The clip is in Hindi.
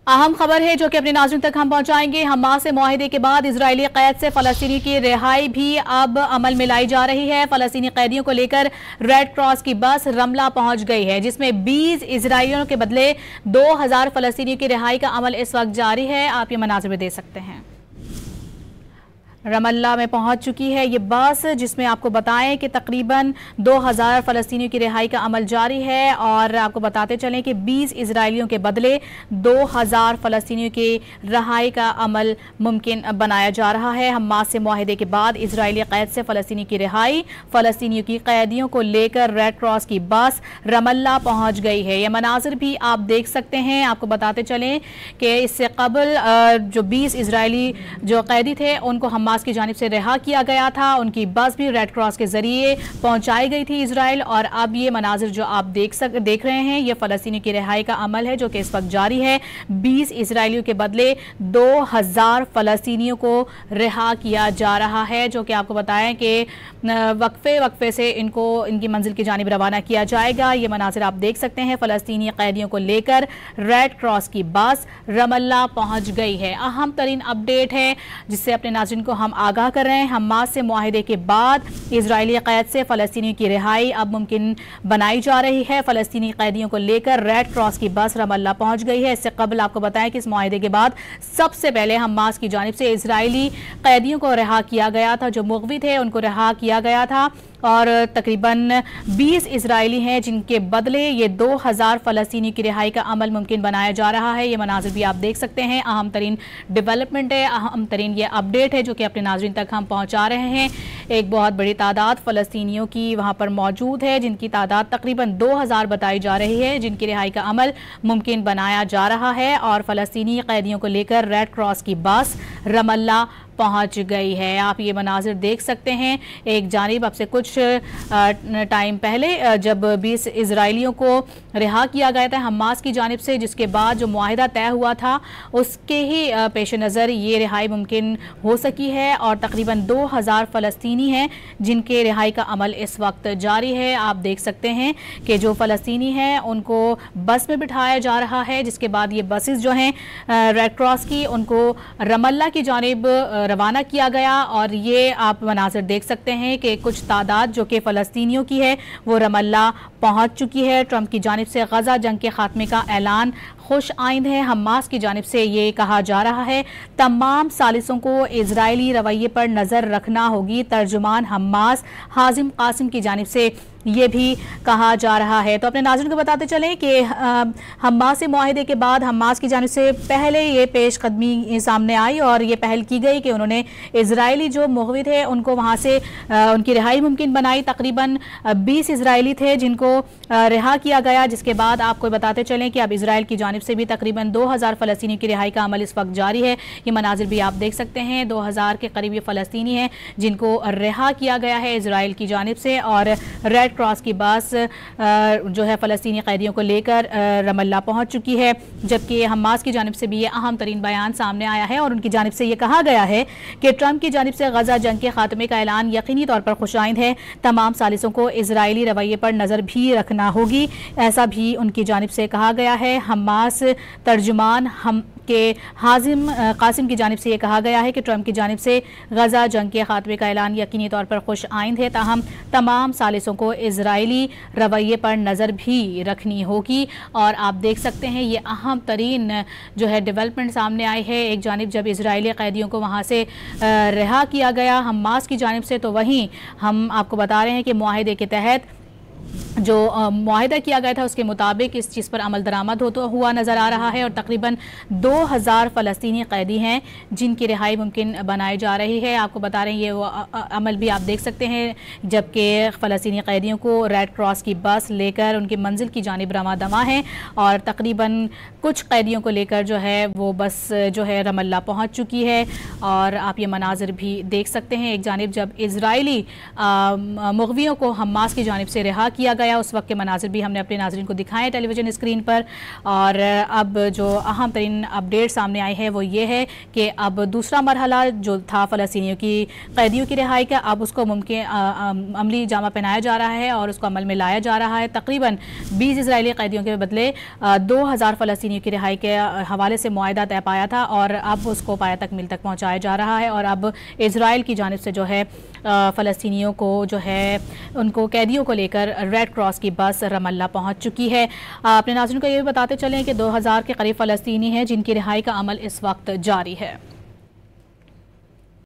अहम खबर है जो कि अपने नाज़रीन तक हम पहुंचाएंगे। हमास से मुआहिदे के बाद इजरायली कैद से फलस्तीनी की रिहाई भी अब अमल में लाई जा रही है। फलस्तीनी कैदियों को लेकर रेड क्रॉस की बस रमला पहुंच गई है, जिसमें 20 इजरायलियों के बदले 2000 फलस्तीनियों की रिहाई का अमल इस वक्त जारी है। आप ये मनाज़िर में देख सकते हैं। रमल्ला में पहुंच चुकी है ये बस, जिसमें आपको बताएं कि तकरीबन 2000 फलस्तीनियों की रिहाई का अमल जारी है। और आपको बताते चलें कि 20 इजरायलियों के बदले 2000 फलस्तीनियों की रिहाई का अमल मुमकिन बनाया जा रहा है। हमास से मुआहिदे के बाद इजरायली कैद से फलस्तीनी की रिहाई, फलस्तीनियों की कैदियों को लेकर रेड क्रॉस की बस रमल्ला पहुंच गई है। ये मनाजिर भी आप देख सकते हैं। आपको बताते चलें कि इससे कबल जो 20 इजरायली जो कैदी थे उनको हमास की जानिब से रिहा किया गया था। उनकी बस भी रेड क्रॉस के जरिए पहुंचाई गई थी इजराइल। और अब ये मनाजिर जो आप देख रहे हैं, ये फलस्तीनी की रिहाई का अमल है जो कि इस वक्त जारी है। 20 इजरायलियों के बदले 2000 फलस्तीनियों को रिहा किया जा रहा है, जो कि आपको बताएं कि वक्फे से इनकी मंजिल की जानिब रवाना किया जाएगा। ये मनाजिर आप देख सकते हैं। फलस्तीनी कैदियों को लेकर रेड क्रॉस की बस रमल्ला पहुंच गई है। अहम तरीन अपडेट है जिससे अपने नाज़रीन को हम आगाह कर रहे हैं। हमास से मुआहिदे के बाद इजरायली कैद से फलस्तीनियों की रिहाई अब मुमकिन बनाई जा रही है। फलस्तीनी कैदियों को लेकर रेड क्रॉस की बस रमल्ला पहुंच गई है। इससे कबल आपको बताएं कि इस मुआहिदे के बाद सबसे पहले हमास की जानिब से इजरायली कैदियों को रिहा किया गया था। जो मुग़वी थे उनको रिहा किया गया था और तकरीबन 20 इजरायली हैं जिनके बदले ये 2000 फलस्तीनी की रिहाई का अमल मुमकिन बनाया जा रहा है। ये मनाजिर भी आप देख सकते हैं। अहम तरीन डेवलपमेंट है, अहम तरीन ये अपडेट है जो कि अपने नाज़रीन तक हम पहुंचा रहे हैं। एक बहुत बड़ी तादाद फलस्तीनियों की वहां पर मौजूद है, जिनकी तादाद तकरीबन 2000 बताई जा रही है, जिनकी रिहाई का अमल मुमकिन बनाया जा रहा है। और फलस्तीनी कैदियों को लेकर रेड क्रॉस की बस रमल्ला पहुंच गई है। आप ये मनाजिर देख सकते हैं। एक जानिब अब से कुछ टाइम पहले जब 20 इजरायलियों को रिहा किया गया था हमास की जानिब से, जिसके बाद जो मुआहिदा तय हुआ था उसके ही पेश नज़र ये रिहाई मुमकिन हो सकी है। और तकरीबन 2000 फलस्तीनी हैं जिनके रिहाई का अमल इस वक्त जारी है। आप देख सकते हैं कि जो फलस्तीनी हैं उनको बस में बिठाया जा रहा है, जिसके बाद ये बसेस जो हैं रेड क्रॉस की उनको रमल्ला की जानिब रवाना किया गया। और ये आप मनाजिर देख सकते हैं कि कुछ तादाद जो कि फ़लस्तीनियों की है वो रमल्ला पहुंच चुकी है। ट्रंप की जानिब से गज़ा जंग के खात्मे का ऐलान खुश आइंद है। हमास की जानिब से ये कहा जा रहा है तमाम सालिसों को इजरायली रवैये पर नज़र रखना होगी। तर्जुमान हमास हाजिम कासिम की जानिब से ये भी कहा जा रहा है। तो अपने नाज़रीन को बताते चलें कि हमास से मुआहिदे के बाद हमास की जानिब से पहले ये पेशकदमी सामने आई और ये पहल की गई कि उन्होंने इजरायली जो मुग़वी थे उनको वहाँ से उनकी रिहाई मुमकिन बनाई। तकरीबन 20 इजरायली थे जिनको रिहा किया गया, जिसके बाद आपको बताते चलें कि अब इजराइल की जानिब से भी तकरीबन 2000 फलस्तीनी की रिहाई का अमल इस वक्त जारी है। ये मनाजिर भी आप देख सकते हैं। 2000 के करीब ये फ़लस्तीनी हैं जिनको रिहा किया गया है इजराइल की जानिब से। और रेड क्रॉस की बस जो है फ़लस्तीनी कैदियों को लेकर रमल्ला पहुंच चुकी है। जबकि हमास की जानिब से भी ये अहम तरीन बयान सामने आया है और उनकी जानिब से ये कहा गया है कि ट्रंप की जानिब से गज़ा जंग के खात्मे का ऐलान यकीनी तौर पर खुशाइंद है। तमाम सालिसों को इजरायली रवैये पर नज़र भी रखना होगी, ऐसा भी उनकी जानिब से कहा गया है। हमास तर्जुमान हम के हाजिम कासिम की जानिब से ये कहा गया है कि ट्रंप की जानिब से गज़ा जंग के खात्मे का ऐलान यकीनी तौर पर खुश आइंद है, ताहम तमाम सालिसों को इजरायली रवैये पर नज़र भी रखनी होगी। और आप देख सकते हैं ये अहम तरीन जो है डेवलपमेंट सामने आई है। एक जानिब जब इजरायली कैदियों को वहाँ से रिहा किया गया हमास की जानिब से, तो वहीं हम आपको बता रहे हैं कि मुआहिदे के तहत जो मुआहिदा किया गया था उसके मुताबिक इस चीज़ पर अमल दरामद होता हुआ नज़र आ रहा है। और तकरीबन 2000 फ़लस्तीनी कैदी हैं जिनकी रिहाई मुमकिन बनाई जा रही है। आपको बता रहे हैं ये वो अमल भी आप देख सकते हैं, जबकि फ़लस्तीनी कैदियों को रेड क्रॉस की बस लेकर उनकी मंजिल की जानिब रवा दवा है। और तकरीबन कुछ कैदियों को लेकर जो है वो बस जो है रमल्ला पहुँच चुकी है। और आप ये मनाजिर भी देख सकते हैं। एक जानिब जब इजरायली मुग़वियों को हमास की जानिब से रिहा किया गया गया उस वक्त के मनाजिर भी हमने अपने नाज़रीन को दिखाए टेलीविज़न स्क्रीन पर। और अब जो अहम तरीन अपडेट सामने आई है वो ये है कि अब दूसरा मरहला जो था फ़लस्तीनियों की कैदियों की रिहाई का, अब उसको मुमकिन अमली जामा पहनाया जा रहा है और उसको अमल में लाया जा रहा है। तकरीबन 20 इजरायली कैदियों के बदले 2000 फ़लस्तीनियों की रिहाई के हवाले से मुआहदा तय पाया था और अब उसको पाया तकमील तक पहुँचाया जा रहा है। और अब इजराइल की जानिब से जो है फ़लस्तीनियों को जो है उनको कैदियों को लेकर रेड क्रॉस की बस रमल्ला पहुँच चुकी है। अपने नाज़रीन को ये भी बताते चलें कि 2000 के करीब फ़लस्तीनी हैं जिनकी रिहाई का अमल इस वक्त जारी है।